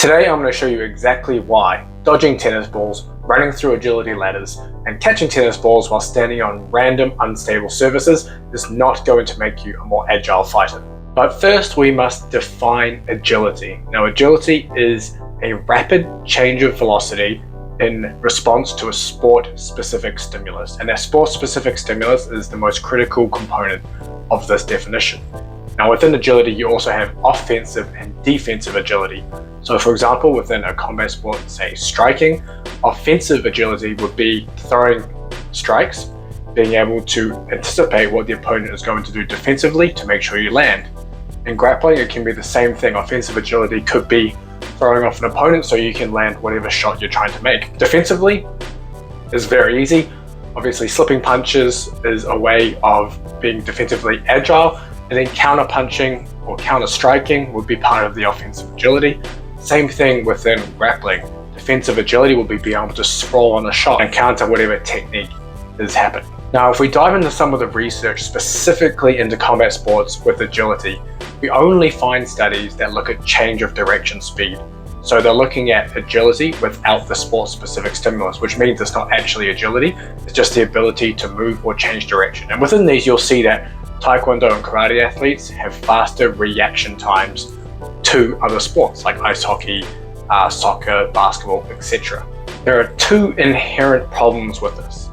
Today I'm going to show you exactly why dodging tennis balls, running through agility ladders, and catching tennis balls while standing on random unstable surfaces is not going to make you a more agile fighter. But first we must define agility. Now agility is a rapid change of velocity in response to a sport-specific stimulus, and that sport-specific stimulus is the most critical component of this definition. Now within agility you also have offensive and defensive agility. So for example, within a combat sport, say striking, offensive agility would be throwing strikes, being able to anticipate what the opponent is going to do defensively to make sure you land. In grappling it can be the same thing. Offensive agility could be throwing off an opponent so you can land whatever shot you're trying to make. Defensively is very easy. Obviously slipping punches is a way of being defensively agile, and then counter punching or counter striking would be part of the offensive agility. Same thing within grappling. Defensive agility will be being able to sprawl on a shot and counter whatever technique is happening. Now, if we dive into some of the research specifically into combat sports with agility, we only find studies that look at change of direction speed. So they're looking at agility without the sport-specific stimulus, which means it's not actually agility, it's just the ability to move or change direction. And within these, you'll see that Taekwondo and karate athletes have faster reaction times to other sports like ice hockey, soccer, basketball, etc. There are two inherent problems with this.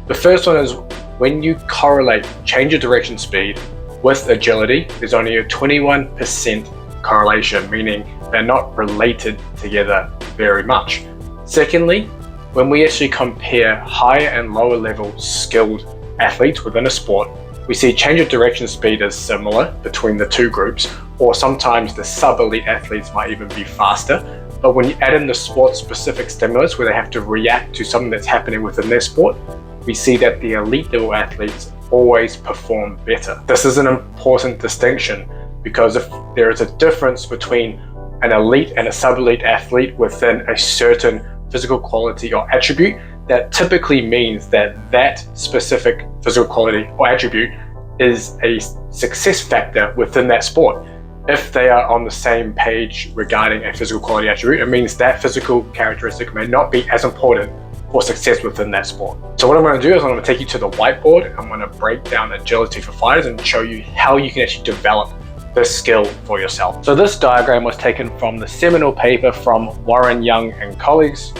The first one is when you correlate change of direction speed with agility, there's only a 21% correlation, meaning they're not related together very much. Secondly, when we actually compare higher and lower level skilled athletes within a sport, we see change of direction speed is similar between the two groups, or sometimes the sub-elite athletes might even be faster. But when you add in the sport-specific stimulus where they have to react to something that's happening within their sport, we see that the elite level athletes always perform better. This is an important distinction because if there is a difference between an elite and a sub-elite athlete within a certain physical quality or attribute, that typically means that that specific physical quality or attribute is a success factor within that sport. If they are on the same page regarding a physical quality attribute, it means that physical characteristic may not be as important for success within that sport. So what I'm going to do is I'm going to take you to the whiteboard. I'm going to break down agility for fighters and show you how you can actually develop this skill for yourself. So this diagram was taken from the seminal paper from Warren Young and colleagues.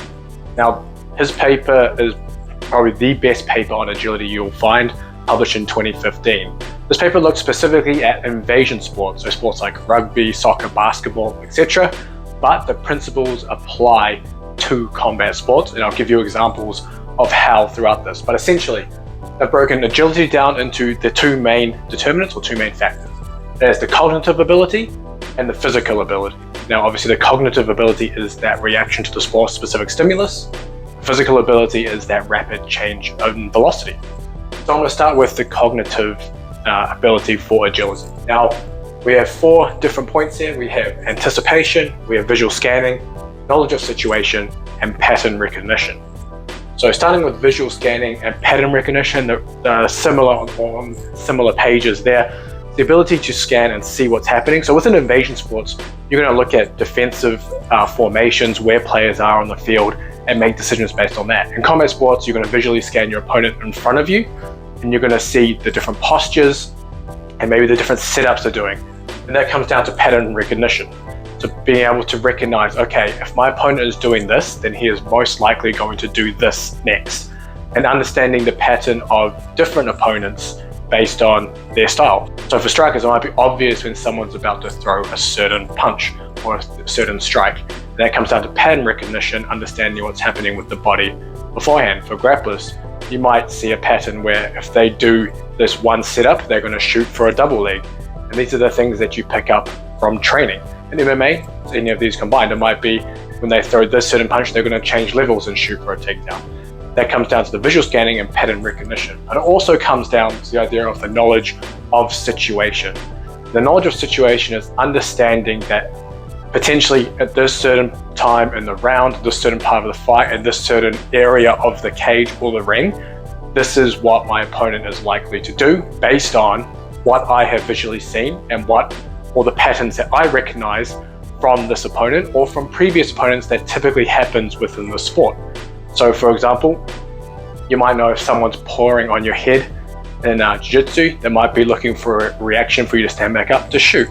Now, his paper is probably the best paper on agility you'll find, published in 2015. This paper looks specifically at invasion sports, so sports like rugby, soccer, basketball, etc. But the principles apply to combat sports, and I'll give you examples of how throughout this. But essentially, they've broken agility down into the two main determinants or two main factors. There's the cognitive ability and the physical ability. Now, obviously, the cognitive ability is that reaction to the sport-specific stimulus. Physical ability is that rapid change in velocity. So I'm going to start with the cognitive ability for agility. Now, we have 4 different points here. We have anticipation, we have visual scanning, knowledge of situation, and pattern recognition. So starting with visual scanning and pattern recognition, they're similar on similar pages there. The ability to scan and see what's happening. So within invasion sports, you're going to look at defensive formations, where players are on the field, and make decisions based on that. In combat sports, you're going to visually scan your opponent in front of you, and you're going to see the different postures and maybe the different setups they're doing. And that comes down to pattern recognition. So being able to recognize, okay, if my opponent is doing this, then he is most likely going to do this next. And understanding the pattern of different opponents based on their style. So for strikers, it might be obvious when someone's about to throw a certain punch or a certain strike. And that comes down to pattern recognition, understanding what's happening with the body beforehand. For grapplers, you might see a pattern where if they do this one setup, they're going to shoot for a double leg. And these are the things that you pick up from training. In MMA, any of these combined, it might be when they throw this certain punch, they're going to change levels and shoot for a takedown. That comes down to the visual scanning and pattern recognition. But it also comes down to the idea of the knowledge of situation. The knowledge of situation is understanding that potentially at this certain time in the round, this certain part of the fight, and this certain area of the cage or the ring, this is what my opponent is likely to do based on what I have visually seen and what all the patterns that I recognize from this opponent or from previous opponents that typically happens within the sport. So for example, you might know if someone's pouring on your head in jiu-jitsu, they might be looking for a reaction for you to stand back up to shoot.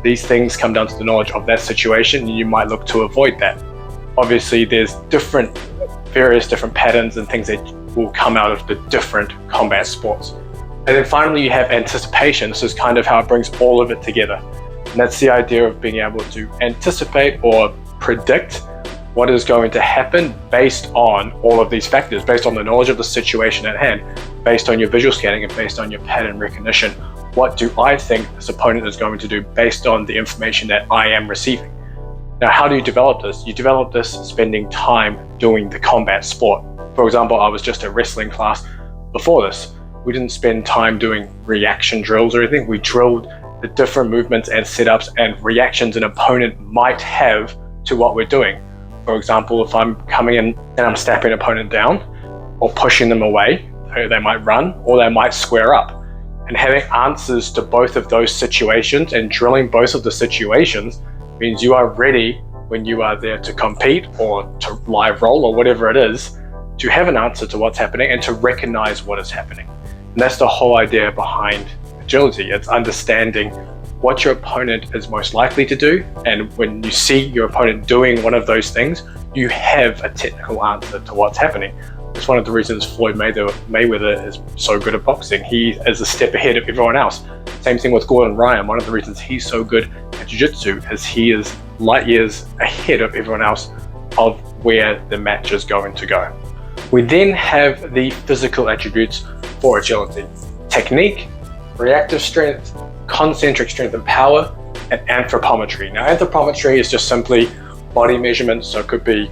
These things come down to the knowledge of that situation, and you might look to avoid that. Obviously, there's various different patterns and things that will come out of the different combat sports. And then finally, you have anticipation. This is kind of how it brings all of it together. And that's the idea of being able to anticipate or predict what is going to happen based on all of these factors, based on the knowledge of the situation at hand, based on your visual scanning, and based on your pattern recognition. What do I think this opponent is going to do based on the information that I am receiving? Now, how do you develop this? You develop this spending time doing the combat sport. For example, I was just a wrestling class before this. We didn't spend time doing reaction drills or anything. We drilled the different movements and setups and reactions an opponent might have to what we're doing. For example, if I'm coming in and I'm snapping an opponent down or pushing them away, they might run or they might square up. And having answers to both of those situations and drilling both of the situations means you are ready when you are there to compete or to live roll or whatever it is, to have an answer to what's happening and to recognize what is happening. And that's the whole idea behind agility. It's understanding what your opponent is most likely to do, and when you see your opponent doing one of those things, you have a technical answer to what's happening. It's one of the reasons Floyd Mayweather is so good at boxing. He is a step ahead of everyone else. Same thing with Gordon Ryan. One of the reasons he's so good at jiu-jitsu is he is light years ahead of everyone else of where the match is going to go. We then have the physical attributes for agility: technique, reactive strength, concentric strength and power, and anthropometry. Now, anthropometry is just simply body measurements, so it could be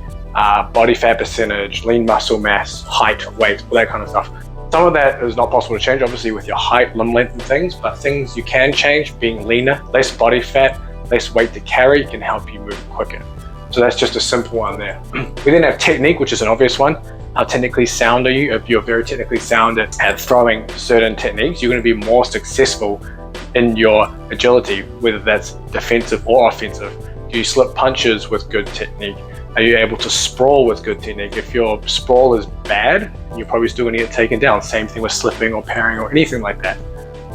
body fat percentage, lean muscle mass, height, weight, all that kind of stuff. Some of that is not possible to change, obviously, with your height, limb length and things, but things you can change, being leaner, less body fat, less weight to carry, can help you move quicker. So that's just a simple one there. We then have technique, which is an obvious one. How technically sound are you? If you're very technically sound at throwing certain techniques, you're going to be more successful in your agility, whether that's defensive or offensive. Do you slip punches with good technique? Are you able to sprawl with good technique? If your sprawl is bad, you're probably still going to get taken down. Same thing with slipping or parrying or anything like that.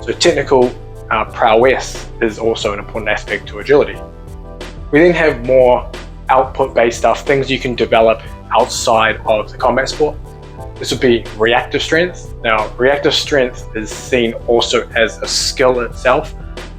So technical prowess is also an important aspect to agility. We then have more output-based stuff, things you can develop outside of the combat sport. This would be reactive strength. Now, reactive strength is seen also as a skill itself,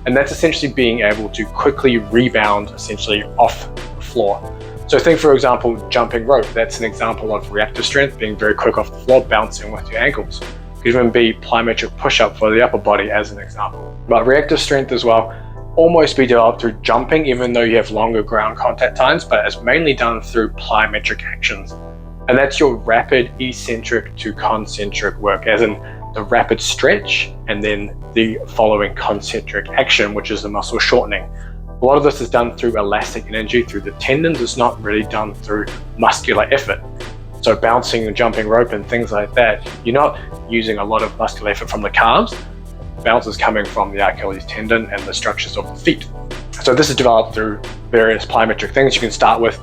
and that's essentially being able to quickly rebound essentially off the floor. So think, for example, jumping rope. That's an example of reactive strength, being very quick off the floor, bouncing with your ankles. It could even be plyometric push-up for the upper body as an example. But reactive strength as well almost be developed through jumping, even though you have longer ground contact times, but it's mainly done through plyometric actions. And that's your rapid eccentric to concentric work, as in the rapid stretch and then the following concentric action, which is the muscle shortening. A lot of this is done through elastic energy through the tendons. It's not really done through muscular effort. So bouncing and jumping rope and things like that, you're not using a lot of muscular effort from the calves. Bounce is coming from the Achilles tendon and the structures of the feet. So this is developed through various plyometric things. You can start with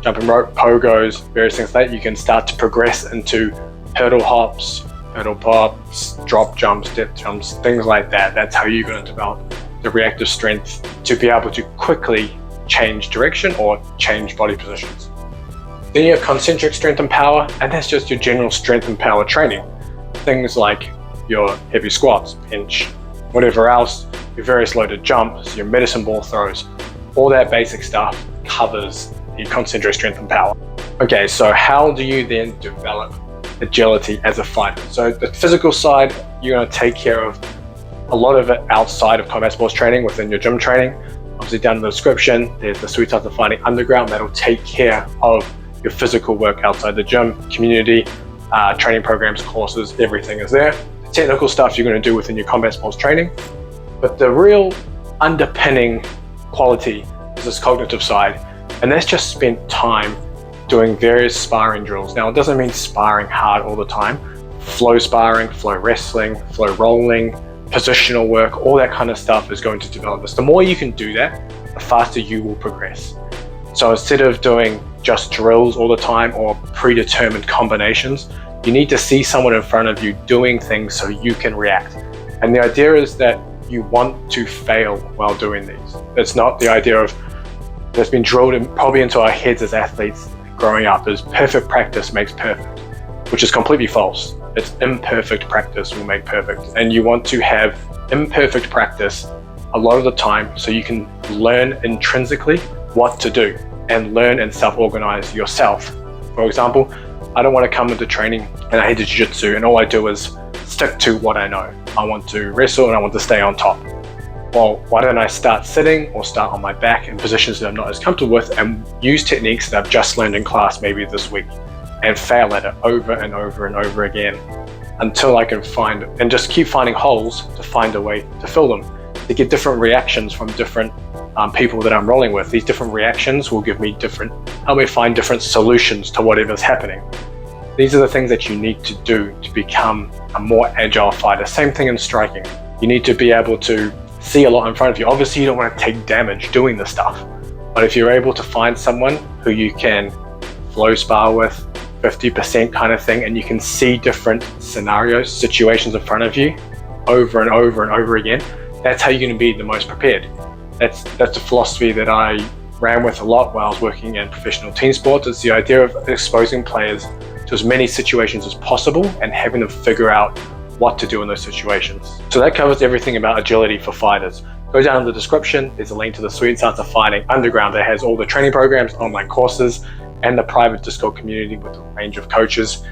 jumping rope, pogos, various things like that. You can start to progress into hurdle hops, hurdle pops, drop jumps, step jumps, things like that. That's how you're going to develop the reactive strength to be able to quickly change direction or change body positions. Then you have concentric strength and power, and that's just your general strength and power training. Things like your heavy squats, bench, whatever else, your various loaded jumps, your medicine ball throws, all that basic stuff covers the concentric strength and power. Okay, so how do you then develop agility as a fighter? So the physical side, you're going to take care of a lot of it outside of combat sports training within your gym training. Obviously down in the description, there's the Sweet Science of Fighting Underground that'll take care of your physical work outside the gym, community, training programs, courses, everything is there. The technical stuff you're going to do within your combat sports training. But the real underpinning quality is this cognitive side, and that's just spent time doing various sparring drills. Now, it doesn't mean sparring hard all the time. Flow sparring, flow wrestling, flow rolling, positional work, all that kind of stuff is going to develop this. The more you can do that, the faster you will progress. So instead of doing just drills all the time or predetermined combinations, you need to see someone in front of you doing things so you can react. And the idea is that you want to fail while doing these. It's not the idea of, that's been drilled probably into our heads as athletes growing up, is perfect practice makes perfect, which is completely false. It's imperfect practice will make perfect. And you want to have imperfect practice a lot of the time so you can learn intrinsically what to do and learn and self-organize yourself. For example, I don't want to come into training and I hate jiu-jitsu and all I do is stick to what I know. I want to wrestle and I want to stay on top. Well, why don't I start sitting or start on my back in positions that I'm not as comfortable with and use techniques that I've just learned in class maybe this week and fail at it over and over and over again until I can find, and just keep finding holes to find a way to fill them, to get different reactions from different people that I'm rolling with. These different reactions will help me find different solutions to whatever's happening. These are the things that you need to do to become a more agile fighter. Same thing in striking. You need to be able to see a lot in front of you. Obviously, you don't want to take damage doing this stuff, but if you're able to find someone who you can flow spar with, 50% kind of thing, and you can see different scenarios, situations in front of you over and over and over again, that's how you're going to be the most prepared. That's a philosophy that I ran with a lot while I was working in professional team sports. It's the idea of exposing players to as many situations as possible and having them figure out what to do in those situations. So that covers everything about agility for fighters. Go down in the description, there's a link to the Sweet Science of Fighting Underground that has all the training programs, online courses, and the private Discord community with a range of coaches.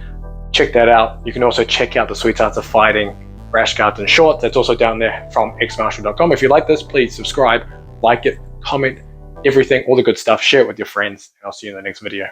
Check that out. You can also check out the Sweet Science of Fighting rash guards and shorts. That's also down there from xmartial.com. If you like this, please subscribe, like it, comment, everything, all the good stuff. Share it with your friends, and I'll see you in the next video.